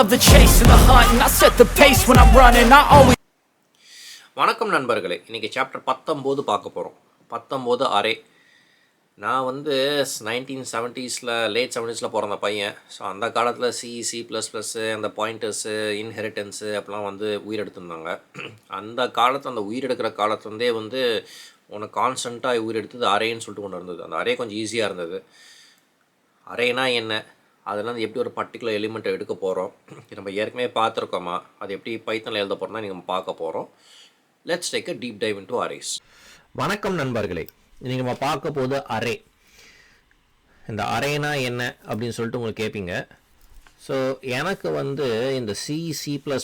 love the chase and the hunt, and I set the pace when I'm running. I always. வணக்கம் நண்பர்களே, இன்றைக்கி chapter 19 பார்க்க போகிறோம். 19 array. நான் 1970s லேட் 70s பிறந்த பையன். ஸோ அந்த காலத்தில் C++, அந்த பாயிண்டர்ஸு, இன்ஹெரிட்டன்ஸு அப்படிலாம் உயிரெடுத்திருந்தாங்க. அந்த காலத்தில் அந்த உயிரெடுக்கிற காலத்துலேருந்தே உனக்கு கான்ஸ்டண்ட்டாக உயிரெடுத்தது அரேன்னு சொல்லிட்டு கொண்டு இருந்தது. அந்த அரே கொஞ்சம் ஈஸியாக இருந்தது. அரேனா என்ன, அதெல்லாம் எப்படி ஒரு பர்டிகுலர் எலிமெண்ட்டை எடுக்க போகிறோம், நம்ம ஏற்கனவே பார்த்துருக்கோமா, அது எப்படி பைத்தனில் எழுத போகிறோம்னா நீங்கள் பார்க்க போகிறோம். Let's take a deep dive into arrays. வணக்கம் நண்பர்களே, இன்றைக்கி நம்ம பார்க்க போது அரே. இந்த அரேனா என்ன அப்படின்னு சொல்லிட்டு உங்களுக்கு கேட்பீங்க. ஸோ எனக்கு இந்த C++ல்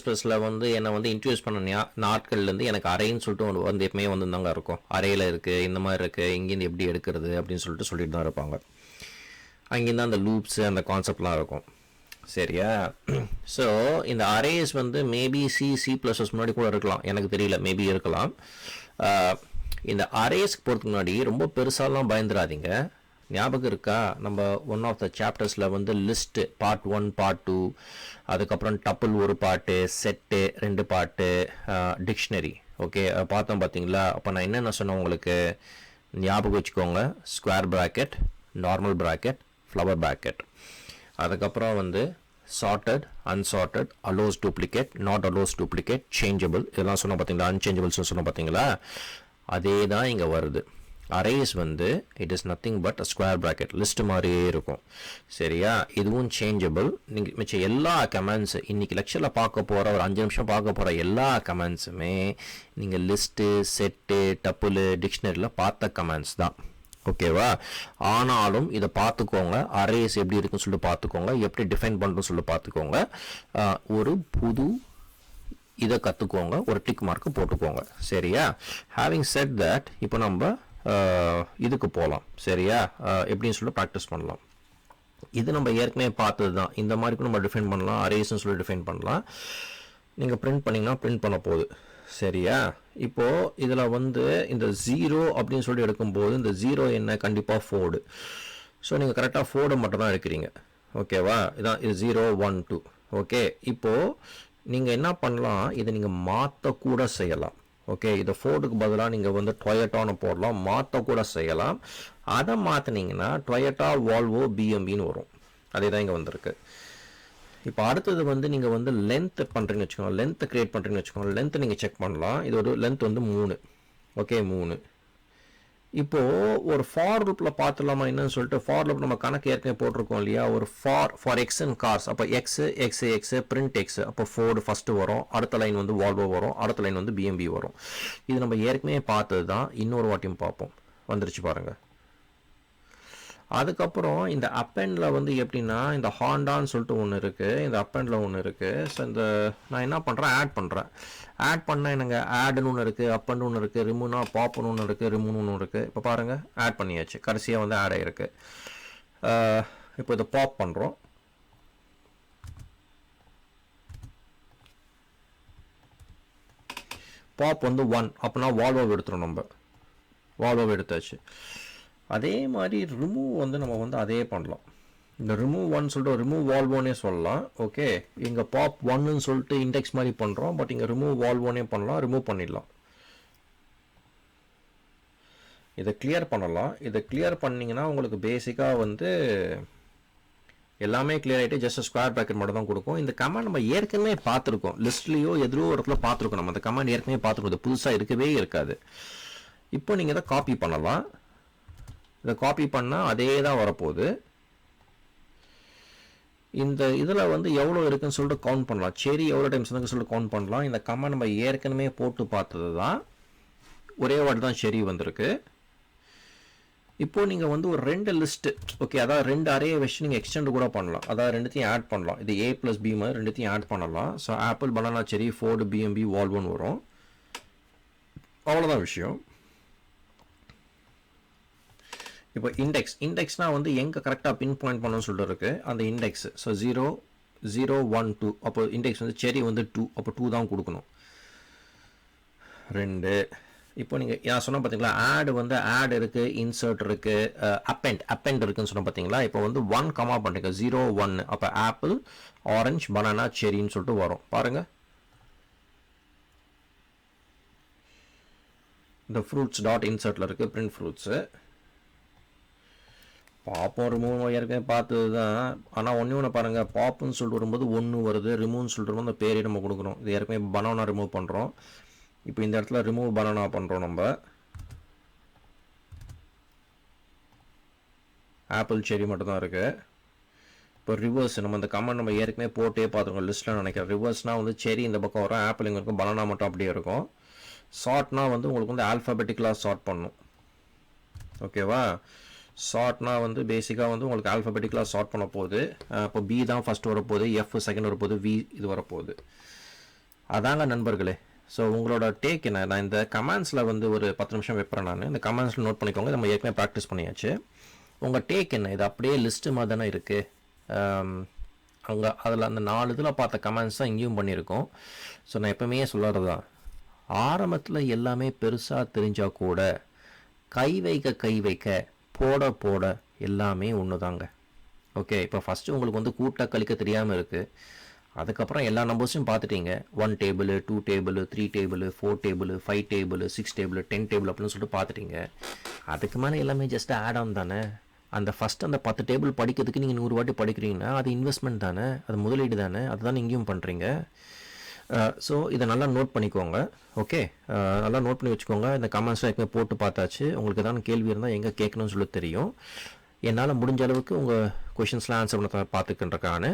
என்னை இன்ட்ரடியூஸ் பண்ண நாட்கள்லேருந்து எனக்கு அரேன்னு சொல்லிட்டு எப்பவுமே தாங்க இருக்கும். அரேயில் இருக்குது, இந்த மாதிரி இருக்குது, இங்கேருந்து எப்படி எடுக்கிறது அப்படின்னு சொல்லிட்டு தான் இருப்பாங்க. அங்கேருந்து அந்த லூப்ஸு அந்த கான்செப்ட்லாம் இருக்கும். சரியா? ஸோ இந்த அரேஸ் மேபி C++ முன்னாடி கூட இருக்கலாம், எனக்கு தெரியல, மேபி இருக்கலாம். இந்த அரேஸ்க்கு போகிறதுக்கு முன்னாடி ரொம்ப பெருசாலாம் பயந்துடாதீங்க. ஞாபகம் இருக்கா, நம்ம ஒன் ஆஃப் த சாப்டர்ஸில் லிஸ்ட்டு பார்ட் 1 பார்ட் 2, அதுக்கப்புறம் டப்புள் ஒரு பாட்டு, செட்டு 2 பாட்டு, டிக்ஷனரி, ஓகே பார்த்தோம் பார்த்தீங்களா? அப்போ நான் என்னென்ன சொன்னேன் உங்களுக்கு ஞாபகம் வச்சுக்கோங்க. Square bracket, normal bracket, flower bracket, அதுக்கப்புறம் sorted, unsorted, allows duplicate, not allows duplicate, changeable, இதெல்லாம் சொன்னோம் பார்த்தீங்களா? அன்சேஞ்சபிள்ஸ் சொன்னோம் பார்த்தீங்களா? அதே தான் இங்கே வருது. Arrays it is nothing but a square bracket, list மாதிரியே இருக்கும். சரியா? இதுவும் சேஞ்சபிள். நீங்கள் மிச்சம் எல்லா கமெண்ட்ஸ் இன்றைக்கி லெக்சரில் பார்க்க போகிற ஒரு 5 நிமிஷம் பார்க்க போகிற எல்லா கமெண்ட்ஸுமே நீங்கள் லிஸ்ட்டு, செட்டு, டப்புளு, டிக்ஷனரியில் பார்த்த கமெண்ட்ஸ் தான். ஓகேவா? ஆனாலும் இதை பார்த்துக்கோங்க, அரேஸ் எப்படி இருக்குன்னு சொல்லிட்டு பார்த்துக்கோங்க, எப்படி டிஃபைன் பண்ணுறோன்னு சொல்லிட்டு பார்த்துக்கோங்க. ஒரு புது இதை கற்றுக்கோங்க, ஒரு டிக் மார்க்கு போட்டுக்கோங்க. சரியா? ஹேவிங் செட் தட், இப்போ நம்ம இதுக்கு போகலாம். சரியா? எப்படின்னு சொல்லிட்டு ப்ராக்டிஸ் பண்ணலாம். இது நம்ம ஏற்கனவே பார்த்தது தான். இந்த மாதிரி நம்ம டிஃபைன் பண்ணலாம், அரேஸ்ன்னு சொல்லி டிஃபைன் பண்ணலாம். நீங்கள் பிரிண்ட் பண்ணிங்கன்னா பிரிண்ட் பண்ண போகுது. சரியா? இப்போது இதில் இந்த 0 அப்படின்னு சொல்லி எடுக்கும்போது இந்த 0 என்ன, கண்டிப்பாக 4. ஸோ நீங்கள் கரெக்டாக 4 மட்டும் தான் எடுக்கிறீங்க. ஓகேவா? இதான் இது 0 1 2. ஓகே, இப்போது நீங்கள் என்ன பண்ணலாம், இதை நீங்கள் மாற்றக்கூட செய்யலாம். ஓகே, இதை 4க்கு பதிலாக நீங்கள் டொயட்டான்னு போடலாம், மாற்றக்கூட செய்யலாம். அதை மாற்றினீங்கன்னா டொயட்டா வால்வோ பிஎம்பின்னு வரும். அதே தான் இங்கே வந்திருக்கு. இப்போ அடுத்தது நீங்கள் லென்த் பண்ணுறீங்கன்னு வச்சுக்கோங்க, லென்த்தை க்ரியேட் பண்ணுறீங்கன்னு வச்சுக்கோங்க. லென்த்தை நீங்கள் செக் பண்ணலாம். இது ஒரு லென்த் 3. ஓகே, 3. இப்போது ஒரு ஃபார் லூப்பில் பார்த்துலாமா என்னன்னு சொல்லிட்டு, ஃபார் லூப் நம்ம கணக்கு ஏற்கனவே போட்டிருக்கோம் இல்லையா? ஒரு ஃபார் எக்ஸ் அண்ட் கார்ஸ், அப்போ எக்ஸ் பிரிண்ட் எக்ஸ், அப்போ 4 ஃபஸ்ட்டு வரும், அடுத்த லைன் வால்வோ வரும், அடுத்த லைன் பிஎம்பி வரும். இது நம்ம ஏற்கனவே பார்த்தது தான், இன்னொரு வாட்டியும் பார்ப்போம். வந்துருச்சு பாருங்கள். அதுக்கப்புறம் இந்த அப்பெண்டில் எப்படின்னா, இந்த ஹாண்டான்னு சொல்லிட்டு ஒன்று இருக்குது, இந்த அப்பெண்டில் ஒன்று இருக்குது. ஸோ இந்த நான் என்ன பண்ணுறேன், ஆட் பண்ணால் என்னங்க, ஆடுன்னு ஒன்று இருக்குது, அப்பண்டு ஒன்று இருக்குது, ரிமூவ்னா பாப்புன்னு ஒன்று இருக்குது, ரிமூவ்னு ஒன்று இருக்குது. இப்போ பாருங்கள், ஆட் பண்ணியாச்சு, கடைசியாக ஆட் ஆகிருக்கு. இப்போ இதை பாப் பண்ணுறோம். பாப் 1 அப்படின்னா வால்வோவை எடுத்துரும். நம்ம வால்வோவை எடுத்தாச்சு. அதே மாதிரி ரிமூவ் நம்ம அதே பண்ணலாம். இந்த ரிமூவ் 1 சொல்லிட்டு ரிமூவ் வால்வோனே சொல்லலாம். ஓகே, இங்கே பாப் 1ன்னு சொல்லிட்டு இண்டெக்ஸ் மாதிரி பண்ணுறோம், பட் இங்கே ரிமூவ் வால்வோனே பண்ணலாம், ரிமூவ் பண்ணிடலாம். இதை கிளியர் பண்ணலாம். இதை கிளியர் பண்ணிங்கன்னா உங்களுக்கு பேசிக்காக எல்லாமே கிளியர் ஆகிட்டு ஜஸ்ட் ஸ்கொயர் ப்ராக்கெட் மட்டும் தான் கொடுக்கும். இந்த கமாண்ட் நம்ம ஏற்கனவே பார்த்துருக்கோம், லிஸ்ட்லேயோ எதிரோ ஒரு இடத்துல பார்த்துருக்கோம். நம்ம அந்த கமாண்ட் ஏற்கனவே பார்த்துருக்கோம், இது புதுசாக இருக்கவே இருக்காது. இப்போ நீங்கள் இதை காப்பி பண்ணலாம். இதை காப்பி பண்ணால் அதே தான் வரப்போகுது. இந்த இதில் எவ்வளோ இருக்குன்னு சொல்லிட்டு கவுண்ட் பண்ணலாம். சரி, எவ்வளோ டைம்ஸ் சொல்லிட்டு கவுண்ட் பண்ணலாம். இந்த கமெண்ட் நம்ம ஏற்கனவே போட்டு பார்த்தது தான், ஒரே வாட்டி தான் சரி வந்திருக்கு. இப்போது நீங்கள் ஒரு 2 லிஸ்ட்டு, ஓகே, அதாவது 2 அரே வச்சு நீங்கள் எக்ஸ்டெண்ட் கூட பண்ணலாம். அதாவது ரெண்டுத்தையும் ஆட் பண்ணலாம். இது A + B மாதிரி ரெண்டுத்தையும் ஆட் பண்ணலாம். ஸோ ஆப்பிள், பனானா, செரி, ஃபோர்டு, பிஎம்பி, வால்வோன்னு வரும். அவ்வளோதான் விஷயம். இப்போ இண்டெக்ஸ்னால் எங்கே கரெக்டாக பின் பாயிண்ட் பண்ணணும்னு சொல்லிட்டு இருக்குது அந்த இண்டெக்ஸ். ஸோ 0 0 1 2, அப்போ இண்டெக்ஸ் செரி 2, அப்போ 2 தான் கொடுக்கணும். 2. இப்போ நீங்கள் நான் சொன்ன பார்த்தீங்களா, ஆட் வந்து ஆட் இருக்குது, இன்சர்ட் இருக்குது, அப்பெண்ட் இருக்குதுன்னு சொன்ன பார்த்தீங்களா. இப்போ வந்து 1 கமா பண்ணுறீங்க, 0 1. அப்போ ஆப்பிள், ஆரஞ்ச், பனானா, செரின்னு சொல்லிட்டு வரும் பாருங்கள். இந்த ஃப்ரூட்ஸ் டாட் இன்சர்ட்டில் இருக்குது, பிரிண்ட் ஃப்ரூட்ஸு. பாப்பும் ரிமூவ் ஏற்கனவே பார்த்தது தான். ஆனால் ஒன்று பாருங்கள், பாப்புன்னு சொல்லிட்டு வரும்போது 1 வருது, ரிமூவ்னு சொல்லிட்டு வரும்போது அந்த பேரே நம்ம கொடுக்குறோம். இது ஏற்கனவே பனானா ரிமூவ் பண்ணுறோம். இப்போ இந்த இடத்துல ரிமூவ் பனானா பண்ணுறோம் நம்ம. ஆப்பிள் செரி மட்டும் தான் இருக்குது. இப்போ ரிவர்ஸ் நம்ம இந்த கமெண்ட் நம்ம ஏற்கனவே போட்டே பார்த்துருக்கோம் லிஸ்ட்டில் நினைக்கிறேன். ரிவர்ஸ்னால் வந்து செரி இந்த பக்கம் வரும், ஆப்பிள் இங்கே இருக்கும், பனானா மட்டும் அப்படியே இருக்கும். ஷார்ட்னா வந்து உங்களுக்கு வந்து ஆல்ஃபபெட்டிக்கலாக ஷார்ட் பண்ணும். ஓகேவா? ஷார்ட்னா வந்து பேசிக்காக வந்து உங்களுக்கு ஆல்ஃபபெட்டிக்கலாக ஷார்ட் பண்ண போகுது. இப்போ பி தான் ஃபஸ்ட் வரப்போகுது, எஃப் செகண்ட் வரப்போகுது, வி இது வரப்போகுது. அதாங்க நண்பர்களே. ஸோ உங்களோட டேக் என்ன? நான் இந்த கமெண்ட்ஸில் வந்து ஒரு 10 நிமிஷம் வைப்பேன். நான் இந்த கமெண்ட்ஸில் நோட் பண்ணிக்கோங்க. நம்ம ஏற்கனவே ப்ராக்டிஸ் பண்ணியாச்சு. உங்கள் டேக் என்ன? இது அப்படியே லிஸ்ட்டு மாதிரி தானே இருக்குது. அங்கே அதில் அந்த 4 இதில் பார்த்த கமெண்ட்ஸ் தான் இங்கேயும் பண்ணியிருக்கோம். ஸோ நான் எப்போவுமே சொல்கிறது தான், ஆரம்பத்தில் எல்லாமே பெருசாக தெரிஞ்சால் கூட கை வைக்க போட போட எல்லாமே ஒன்று தாங்க. ஓகே, இப்போ ஃபஸ்ட்டு உங்களுக்கு வந்து கூட்ட கழிக்க தெரியாமல் இருக்குது. அதுக்கப்புறம் எல்லா நம்பர்ஸையும் பார்த்துட்டீங்க. 1 table, 2 table, 3 table, 4 table, 5 table, 6 table, 10 table அப்படின்னு சொல்லிட்டு பார்த்துட்டீங்க. அதுக்கு மேலே எல்லாமே ஜஸ்ட் ஆட் ஆன் தானே. அந்த ஃபஸ்ட் அந்த 10 டேபிள் படிக்கிறதுக்கு நீங்கள் 100 வாட்டி படிக்கிறீங்கன்னா அது இன்வெஸ்ட்மெண்ட் தானே, அது முதலீடு தானே. அதுதான் இங்கேயும் பண்ணுறீங்க. ஸோ இதை நல்லா நோட் பண்ணிக்கோங்க. ஓகே, நல்லா நோட் பண்ணி வச்சுக்கோங்க. இந்த கமெண்ட்ஸ்லாம் எப்போ போட்டு பார்த்தாச்சு. உங்களுக்கு ஏதாவது கேள்வி இருந்தால் எங்கே கேட்கணும்னு சொல்லி தெரியும். என்னால் முடிஞ்ச அளவுக்கு உங்கள் கொஷின்ஸ்லாம் ஆன்சர் பண்ண பார்த்துக்கின்றக்கான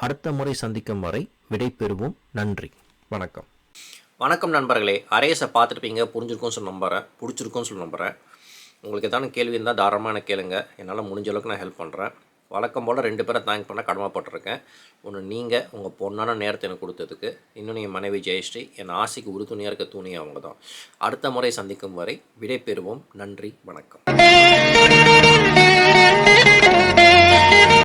அடுத்த முறை சந்திக்கும் வரை விடை பெறுவோம். நன்றி, வணக்கம். வணக்கம் நண்பர்களே. அரேஸை பார்த்துருப்பீங்க, புரிஞ்சிருக்கும்னு சொல்லி நம்புகிறேன், பிடிச்சிருக்கும்னு சொல்லி நம்புகிறேன். உங்களுக்கு எதாவது கேள்வி இருந்தால் தாராளமாக எனக்கு கேளுங்க. என்னால் முடிஞ்ச அளவுக்கு நான் ஹெல்ப் பண்ணுறேன். வழக்கம் போல் 2 பேரை தேங்க் பண்ண கடமைப்பட்டிருக்கேன். ஒன்று நீங்கள் உங்கள் பொண்ணான நேரத்தை எனக்கு கொடுத்ததுக்கு, இன்னொன்று என் மனைவி ஜெயஸ்ரீ, என் ஆசைக்கு உறுதுணையாக இருக்க துணியை அவங்க தான். அடுத்த முறை சந்திக்கும் வரை விடை பெறுவோம். நன்றி, வணக்கம்.